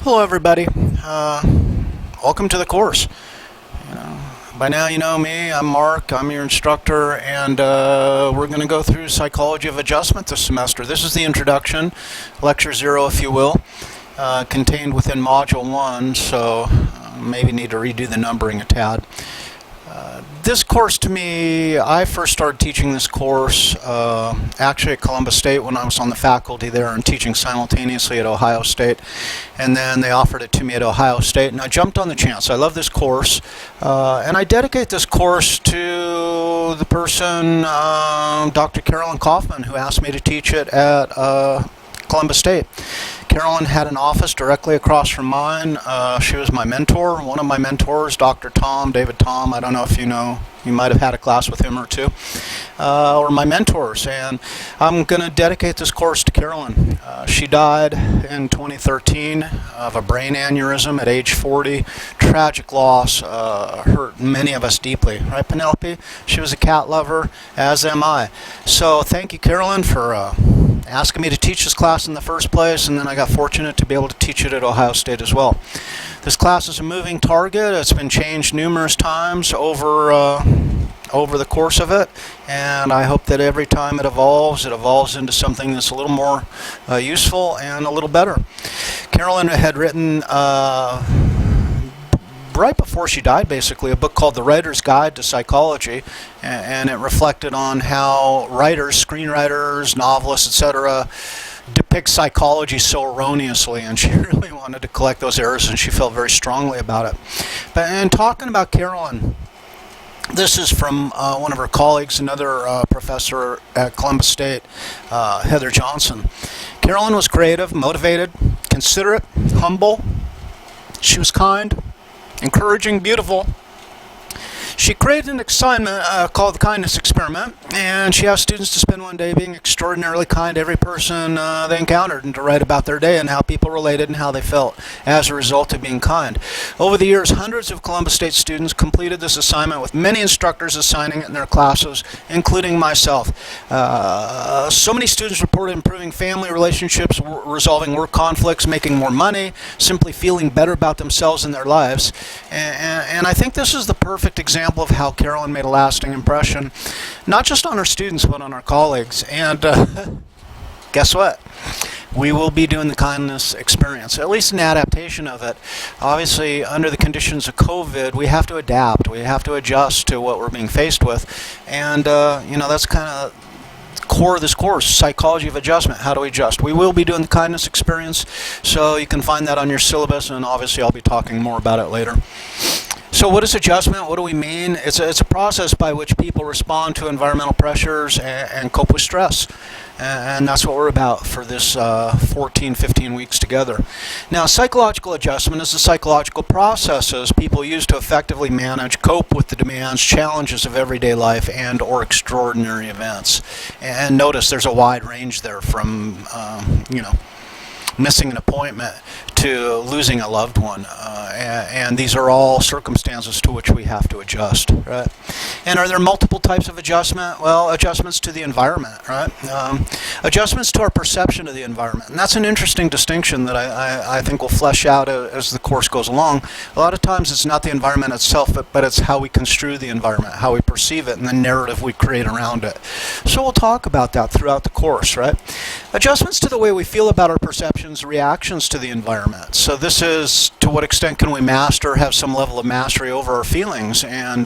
Hello everybody, welcome to the course. By now you know me, I'm Mark, I'm your instructor, and we're going to go through Psychology of Adjustment this semester. This is the introduction, lecture 0 if you will, contained within module 1, so maybe need to redo the numbering a tad. This course to me, I first started teaching this course actually at Columbus State when I was on the faculty there and teaching simultaneously at Ohio State, and then they offered it to me at Ohio State and I jumped on the chance. I love this course and I dedicate this course to the person, Dr. Carolyn Kaufman, who asked me to teach it at Columbus State. Carolyn had an office directly across from mine. She was my mentor. One of my mentors, Dr. David Tom, I don't know if you know, you might have had a class with him or two, or my mentors, and I'm going to dedicate this course to Carolyn. She died in 2013 of a brain aneurysm at age 40. Tragic loss, hurt many of us deeply, right, Penelope? She was a cat lover, as am I. So thank you, Carolyn, for asking me to teach this class in the first place, and then I got fortunate to be able to teach it at Ohio State as well. This class is a moving target. It's been changed numerous times over the course of it, and I hope that every time it evolves into something that's a little more useful and a little better. Carolyn had written right before she died, basically, a book called The Writer's Guide to Psychology, and it reflected on how writers, screenwriters, novelists, etc., depict psychology so erroneously, and she really wanted to collect those errors, and she felt very strongly about it. But in talking about Carolyn, this is from one of her colleagues, another professor at Columbus State, Heather Johnson. Carolyn was creative, motivated, considerate, humble. She was kind, encouraging, beautiful. She created an assignment called the Kindness Experiment, and she asked students to spend one day being extraordinarily kind to every person they encountered and to write about their day and how people related and how they felt as a result of being kind. Over the years, hundreds of Columbus State students completed this assignment, with many instructors assigning it in their classes, including myself. So many students reported improving family relationships, resolving work conflicts, making more money, simply feeling better about themselves and their lives. And I think this is the perfect example of how Carolyn made a lasting impression, not just on her students, but on our colleagues. And guess what? We will be doing the kindness experience, at least an adaptation of it. Obviously, under the conditions of COVID, we have to adapt. We have to adjust to what we're being faced with. And, that's kind of core of this course, Psychology of Adjustment. How do we adjust? We will be doing the kindness experience, so you can find that on your syllabus, and obviously I'll be talking more about it later. So what is adjustment? What do we mean? It's a process by which people respond to environmental pressures and cope with stress. And that's what we're about for this 14, 15 weeks together. Now, psychological adjustment is the psychological processes people use to effectively manage, cope with the demands, challenges of everyday life and or extraordinary events. And notice there's a wide range there from, missing an appointment to losing a loved one, and these are all circumstances to which we have to adjust, right? And are there multiple types of adjustment? Well, adjustments to the environment, right? Adjustments to our perception of the environment, and that's an interesting distinction that I think will flesh out as the course goes along. A lot of times it's not the environment itself, but it's how we construe the environment, how we perceive it, and the narrative we create around it. So we'll talk about that throughout the course, right? Adjustments to the way we feel about our perceptions, reactions to the environment. So this is, to what extent can we master, have some level of mastery over our feelings, and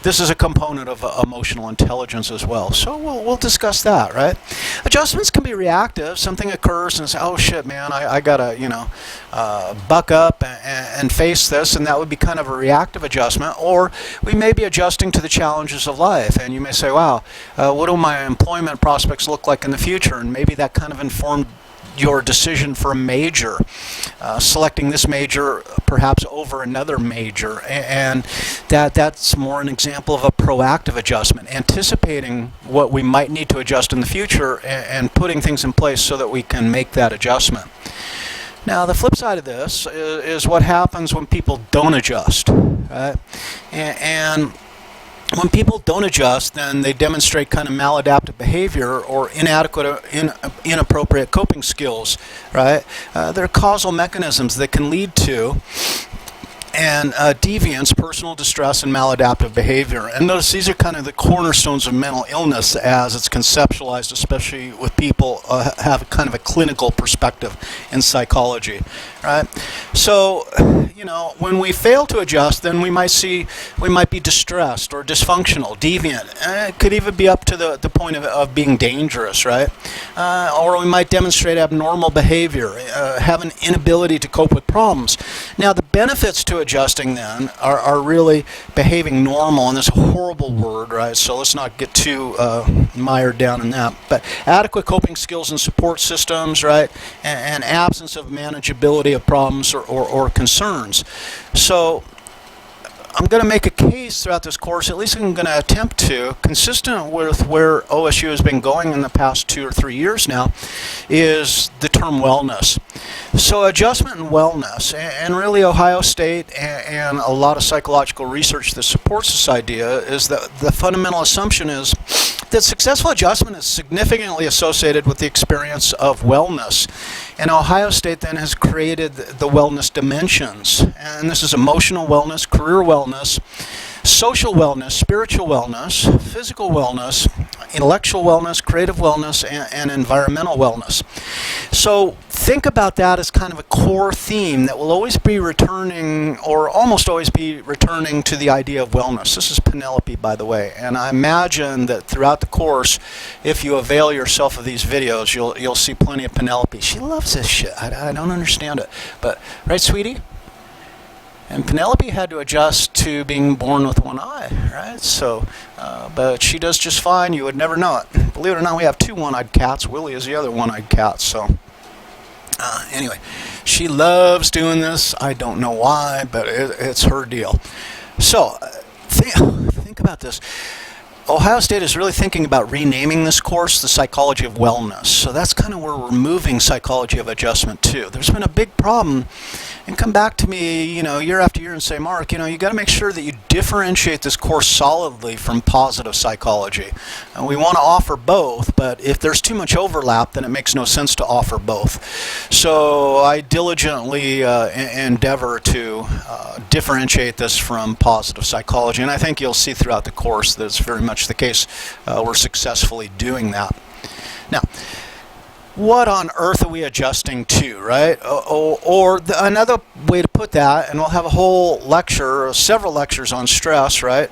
this is a component of emotional intelligence as well. So we'll discuss that, right? Adjustments can be reactive. Something occurs and say, oh shit, man, I gotta, buck up and face this, and that would be kind of a reactive adjustment. Or we may be adjusting to the challenges of life, and you may say, wow, what do my employment prospects look like in the future? And maybe that kind of informed your decision for a major, selecting this major perhaps over another major, and that's more an example of a proactive adjustment, anticipating what we might need to adjust in the future and putting things in place so that we can make that adjustment. Now, the flip side of this is what happens when people don't adjust, right? And when people don't adjust, then they demonstrate kind of maladaptive behavior or inadequate or inappropriate coping skills, right? There are causal mechanisms that can lead to and deviance, personal distress, and maladaptive behavior. And notice these are kind of the cornerstones of mental illness as it's conceptualized, especially with people have kind of a clinical perspective in psychology, right? So, you know, when we fail to adjust, then we might be distressed or dysfunctional, deviant. It could even be up to the point of being dangerous, right? Or we might demonstrate abnormal behavior, have an inability to cope with problems. Now, the benefits to adjusting then are really behaving normal, and this horrible word, right? So let's not get too mired down in that. But adequate coping skills and support systems, right? And absence of manageability of problems or concerns. So I'm going to make a case throughout this course, at least I'm going to attempt to, consistent with where OSU has been going in the past 2 or 3 years now, is the term wellness. So adjustment and wellness, and really Ohio State and a lot of psychological research that supports this idea, is that the fundamental assumption is that successful adjustment is significantly associated with the experience of wellness. And Ohio State then has created the wellness dimensions. And this is emotional wellness, career wellness, social wellness, spiritual wellness, physical wellness, intellectual wellness, creative wellness, and environmental wellness. So think about that as kind of a core theme that will always be returning, or almost always be returning, to the idea of wellness. This is Penelope, by the way, and I imagine that throughout the course, if you avail yourself of these videos, you'll see plenty of Penelope. She loves this shit. I don't understand it, but right, sweetie? And Penelope had to adjust to being born with one eye, right? So, but she does just fine. You would never know it. Believe it or not, we have 2 one-eyed cats. Willie is the other one-eyed cat. So, anyway, she loves doing this. I don't know why, but it's her deal. So, think about this. Ohio State is really thinking about renaming this course the Psychology of Wellness. So that's kind of where we're moving Psychology of Adjustment to. There's been a big problem, and come back to me, you know, year after year and say, Mark, you know, you got to make sure that you differentiate this course solidly from positive psychology. And we want to offer both, but if there's too much overlap, then it makes no sense to offer both. So I diligently endeavor to differentiate this from positive psychology, and I think you'll see throughout the course that it's very much the case. We're successfully doing that. Now, what on earth are we adjusting to, right? Another way to put that, and we'll have a whole lecture, several lectures on stress, right?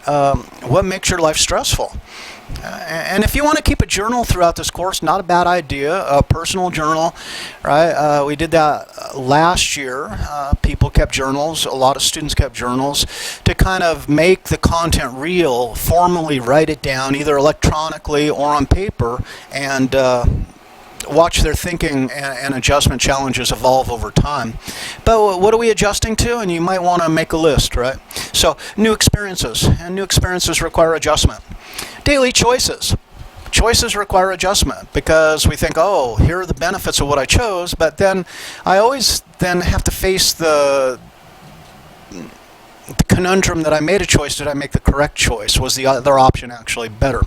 What makes your life stressful? And if you want to keep a journal throughout this course, not a bad idea, a personal journal, right? We did that last year. People kept journals. A lot of students kept journals to kind of make the content real, formally write it down, either electronically or on paper, and watch their thinking and adjustment challenges evolve over time. But what are we adjusting to? And you might want to make a list, right? So, new experiences, and new experiences require adjustment. Daily choices. Choices require adjustment because we think, oh, here are the benefits of what I chose, but then I always then have to face the conundrum that I made a choice. Did I make the correct choice? Was the other option actually better?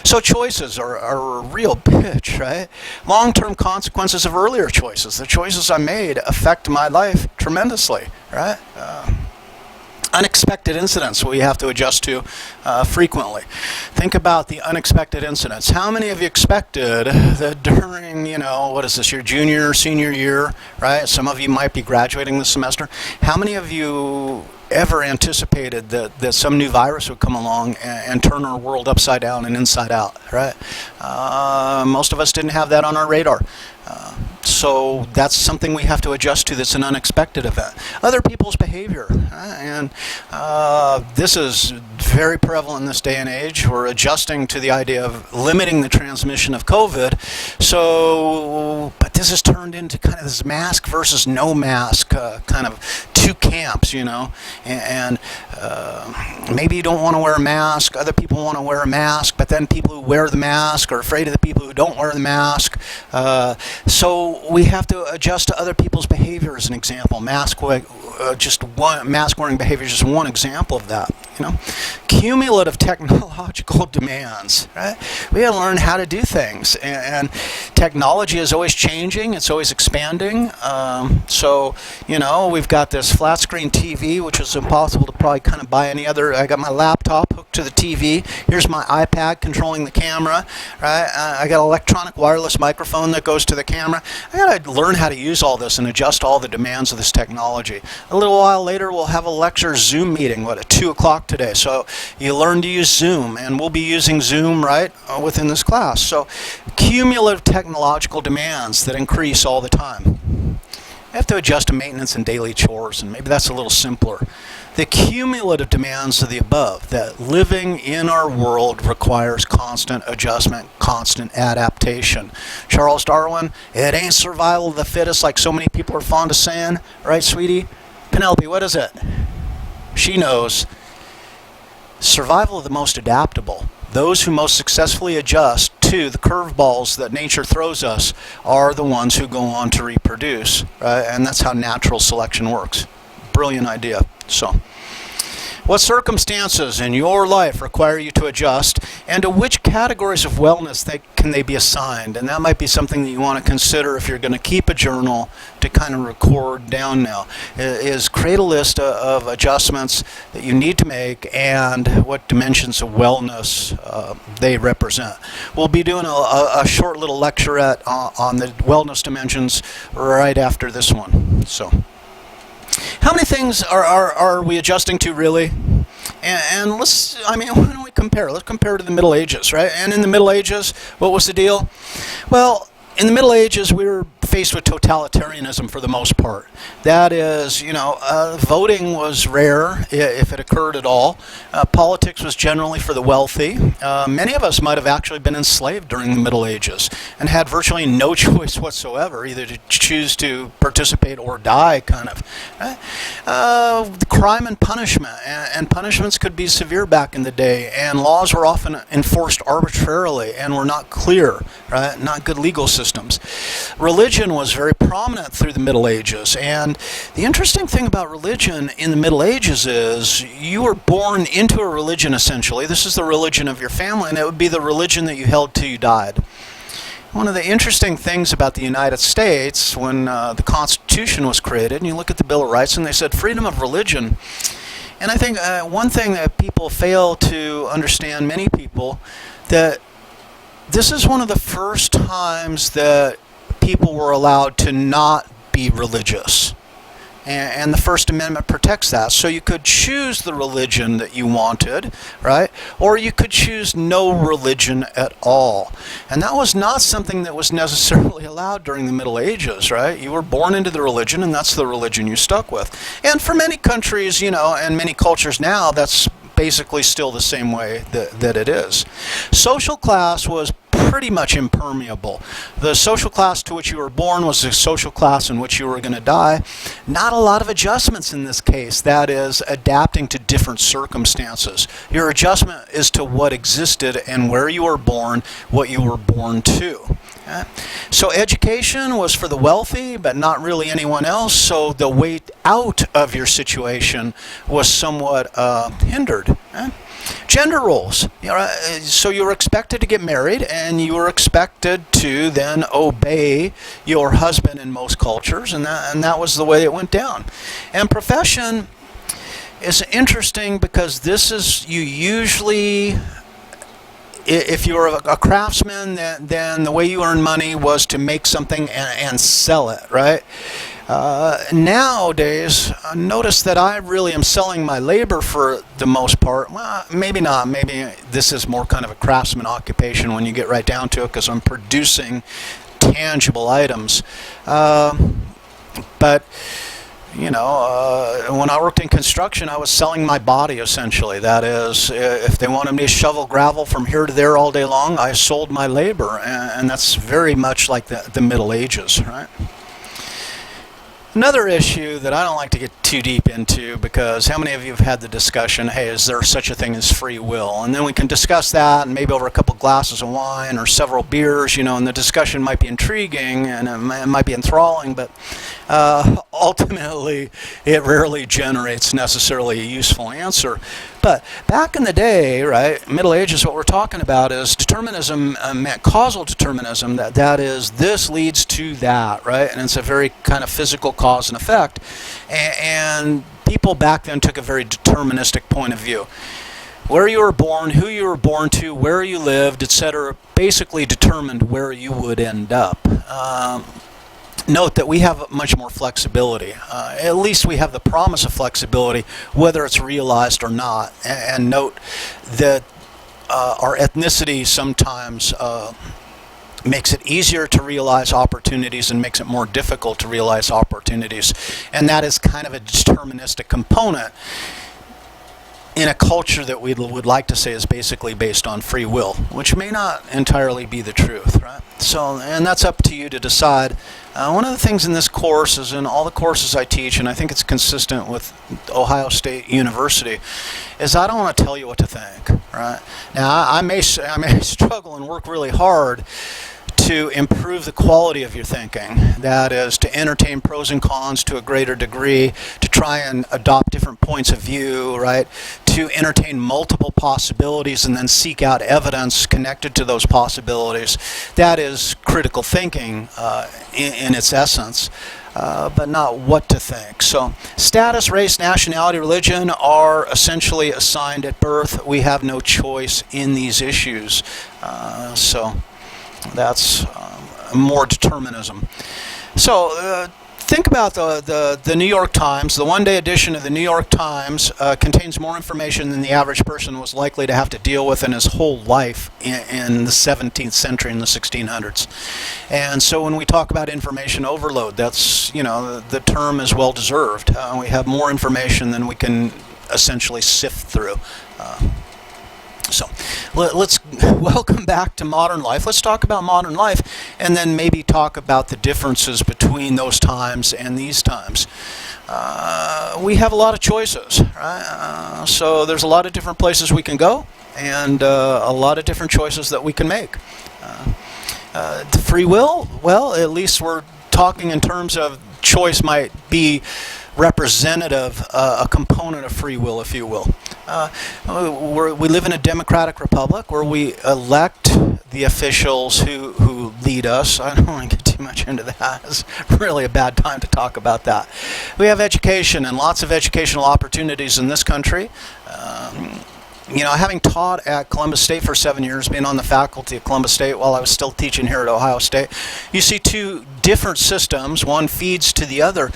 So choices are a real bitch, right? Long-term consequences of earlier choices. The choices I made affect my life tremendously, right? Unexpected incidents we have to adjust to frequently. Think about the unexpected incidents. How many of you expected that during, you know, what is this, your junior or senior year, right? Some of you might be graduating this semester. How many of you ever anticipated that some new virus would come along and turn our world upside down and inside out, right? Most of us didn't have that on our radar. So that's something we have to adjust to. That's an unexpected event. Other people's behavior, and this is very prevalent in this day and age. We're adjusting to the idea of limiting the transmission of COVID. So, but this has turned into kind of this mask versus no mask kind of two camps, you know, and maybe you don't want to wear a mask. Other people want to wear a mask, but then people who wear the mask are afraid of the people who don't wear the mask. So we have to adjust to other people's behavior as an example. Mask wearing behavior is just one example of that. Cumulative technological demands, right? We got to learn how to do things, and technology is always changing. It's always expanding. So, we've got this flat screen TV, which is impossible to probably kind of buy any other. I got my laptop hooked to the TV. Here's my iPad controlling the camera, right? I got an electronic wireless microphone that goes to the camera. I got to learn how to use all this and adjust all the demands of this technology. A little while later, we'll have a lecture Zoom meeting, at 2 o'clock today. So you learn to use Zoom, and we'll be using Zoom, right, within this class. So cumulative technological demands that increase all the time. You have to adjust to maintenance and daily chores, and maybe that's a little simpler. The cumulative demands of the above, that living in our world requires constant adjustment, constant adaptation. Charles Darwin, it ain't survival of the fittest like so many people are fond of saying. Right, sweetie? Penelope, what is it? She knows. Survival of the most adaptable. Those who most successfully adjust to the curveballs that nature throws us are the ones who go on to reproduce. Right? And that's how natural selection works. Brilliant idea. So, what circumstances in your life require you to adjust, and to which categories of wellness can they be assigned? And that might be something that you want to consider if you're going to keep a journal to kind of record down now, is create a list of adjustments that you need to make and what dimensions of wellness they represent. We'll be doing a short little lecturette on the wellness dimensions right after this one. So, how many things are we adjusting to, really? And why don't we compare? Let's compare to the Middle Ages, right? And in the Middle Ages, what was the deal? Well, in the Middle Ages, we were faced with totalitarianism for the most part. That is, voting was rare, if it occurred at all. Politics was generally for the wealthy. Many of us might have actually been enslaved during the Middle Ages and had virtually no choice whatsoever, either to choose to participate or die, kind of. Crime and punishment, and punishments could be severe back in the day, and laws were often enforced arbitrarily and were not clear, right? Not good legal systems. Religion was very prominent through the Middle Ages, and the interesting thing about religion in the Middle Ages is you were born into a religion, essentially. This is the religion of your family, and it would be the religion that you held till you died. One of the interesting things about the United States, when the Constitution was created, and you look at the Bill of Rights, and they said freedom of religion. And I think one thing that people fail to understand, many people, that this is one of the first times that people were allowed to not be religious. And the First Amendment protects that. So you could choose the religion that you wanted, right? Or you could choose no religion at all. And that was not something that was necessarily allowed during the Middle Ages, right? You were born into the religion, and that's the religion you stuck with. And for many countries, and many cultures now, that's basically still the same way that it is. Social class was pretty much impermeable. The social class to which you were born was the social class in which you were going to die. Not a lot of adjustments in this case. That is, adapting to different circumstances. Your adjustment is to what existed and where you were born, what you were born to. Okay? So education was for the wealthy, but not really anyone else. So the way out of your situation was somewhat hindered. Okay? Gender roles. So you were expected to get married, and you were expected to then obey your husband in most cultures, and that was the way it went down. And profession is interesting because this is, you usually, if you were a craftsman, then the way you earn money was to make something and sell it, right? Nowadays, notice that I really am selling my labor for the most part. Well, maybe not. Maybe this is more kind of a craftsman occupation when you get right down to it, because I'm producing tangible items. But when I worked in construction, I was selling my body, essentially. That is, if they wanted me to shovel gravel from here to there all day long, I sold my labor. And that's very much like the Middle Ages, right? Another issue that I don't like to get too deep into, because how many of you have had the discussion, hey, is there such a thing as free will? And then we can discuss that, and maybe over a couple glasses of wine or several beers, and the discussion might be intriguing and it might be enthralling, but ultimately, it rarely generates necessarily a useful answer. But back in the day, right, Middle Ages, what we're talking about is determinism meant causal determinism. That is, this leads to that, right? And it's a very kind of physical cause and effect. And people back then took a very deterministic point of view. Where you were born, who you were born to, where you lived, etc., basically determined where you would end up. Note that we have much more flexibility. At least we have the promise of flexibility, whether it's realized or not. And note that our ethnicity sometimes makes it easier to realize opportunities and makes it more difficult to realize opportunities. And that is kind of a deterministic component in a culture that we would like to say is basically based on free will, which may not entirely be the truth, right? So, and that's up to you to decide. One of the things in this course is in all the courses I teach, and I think it's consistent with Ohio State University, is I don't want to tell you what to think, right? Now, I may struggle and work really hard to improve the quality of your thinking. That is, to entertain pros and cons to a greater degree, to try and adopt different points of view, right? To entertain multiple possibilities and then seek out evidence connected to those possibilities. That is critical thinking in its essence. But not what to think. So status, race, nationality, religion are essentially assigned at birth. We have no choice in these issues. So that's more determinism. So think about the New York Times. The one-day edition of the New York Times contains more information than the average person was likely to have to deal with in his whole life in the 17th century, in the 1600s. And so when we talk about information overload, that's, the term is well deserved. We have more information than we can essentially sift through. So let's welcome back to modern life. Let's talk about modern life and then maybe talk about the differences between those times and these times. We have a lot of choices, right? So there's a lot of different places we can go and a lot of different choices that we can make. Free will, well, at least we're talking in terms of choice might be representative, a component of free will, if you will. We live in a democratic republic where we elect the officials who lead us. I don't want to get too much into that. It's really a bad time to talk about that. We have education and lots of educational opportunities in this country. Having taught at Columbus State for 7 years, being on the faculty at Columbus State while I was still teaching here at Ohio State, you see two different systems. One feeds to the other.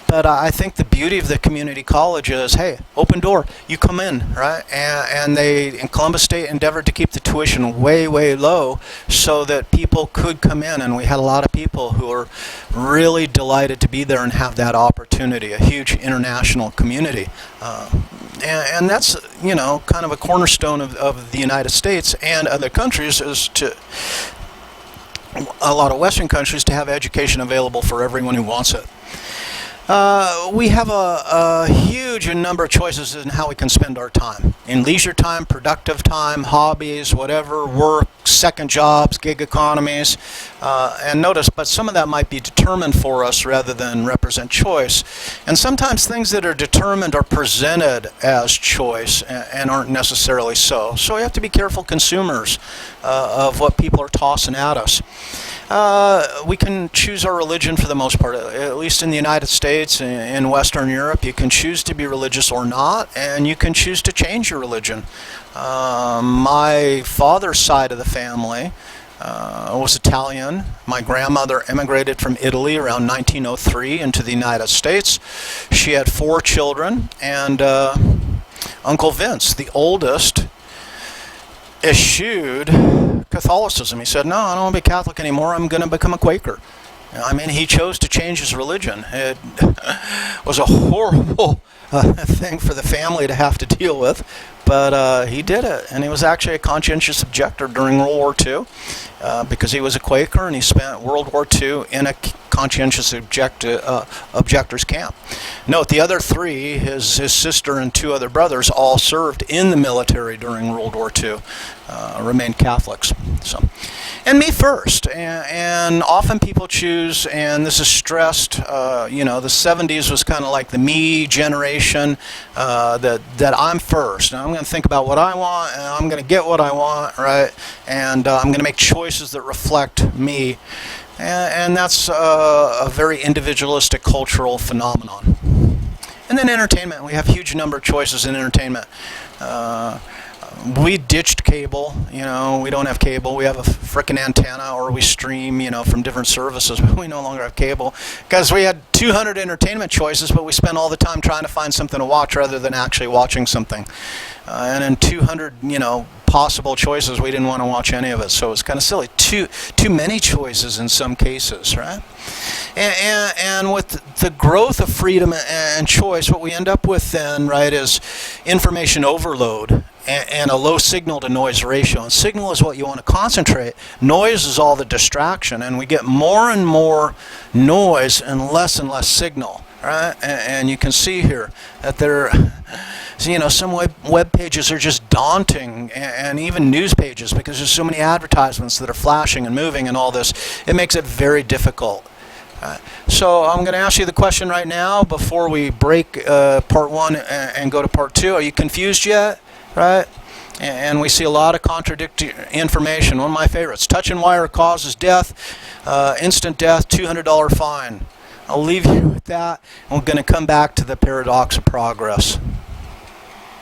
But I think the beauty of the community college is, hey, open door, you come in, right? And they, in Columbus State, endeavored to keep the tuition way, way low so that people could come in. And we had a lot of people who were really delighted to be there and have that opportunity, a huge international community. And that's, kind of a cornerstone of the United States and other countries, is to a lot of Western countries to have education available for everyone who wants it. We have a huge number of choices in how we can spend our time. In leisure time, productive time, hobbies, whatever, work, second jobs, gig economies. And notice, but some of that might be determined for us rather than represent choice. And sometimes things that are determined are presented as choice and aren't necessarily so. So we have to be careful consumers of what people are tossing at us. We can choose our religion for the most part, at least in the United States, in Western Europe. You can choose to be religious or not, and you can choose to change your religion. My father's side of the family was Italian. My grandmother immigrated from Italy around 1903 into the United States. She had 4 children, and Uncle Vince, the oldest, eschewed Catholicism. He said, no, I don't want to be Catholic anymore. I'm going to become a Quaker. He chose to change his religion. It was a horrible thing for the family to have to deal with, but he did it. And he was actually a conscientious objector during World War II because he was a Quaker, and he spent World War II in a conscientious objectors camp. Note, the other three, his sister and two other brothers, all served in the military during World War II, remained Catholics. So, and me first. And often people choose, and this is stressed, you know, the 70s was kind of like the me generation, that I'm first. And I'm going to think about what I want, and I'm going to get what I want, right? And I'm going to make choices that reflect me. And that's a very individualistic cultural phenomenon. And then entertainment. We have a huge number of choices in entertainment. We ditched cable, you know, we don't have cable. We have a frickin' antenna, or we stream, you know, from different services, but we no longer have cable. Because we had 200 entertainment choices, but we spent all the time trying to find something to watch rather than actually watching something. And in 200, you know, possible choices, we didn't want to watch any of it, so it was kind of silly. Too many choices in some cases, right? And with the growth of freedom and choice, what we end up with then, right, is information overload and a low signal to noise ratio. And signal is what you want to concentrate. Noise is all the distraction, and we get more and more noise and less signal, right? And you can see here that you know, some web pages are just daunting, and even news pages, because there's so many advertisements that are flashing and moving and all this. It makes it very difficult. So I'm going to ask you the question right now before we break part one and go to part two. Are you confused yet? Right? And we see a lot of contradictory information. One of my favorites: touching wire causes death, instant death, $200 fine. I'll leave you with that. We're going to come back to the paradox of progress.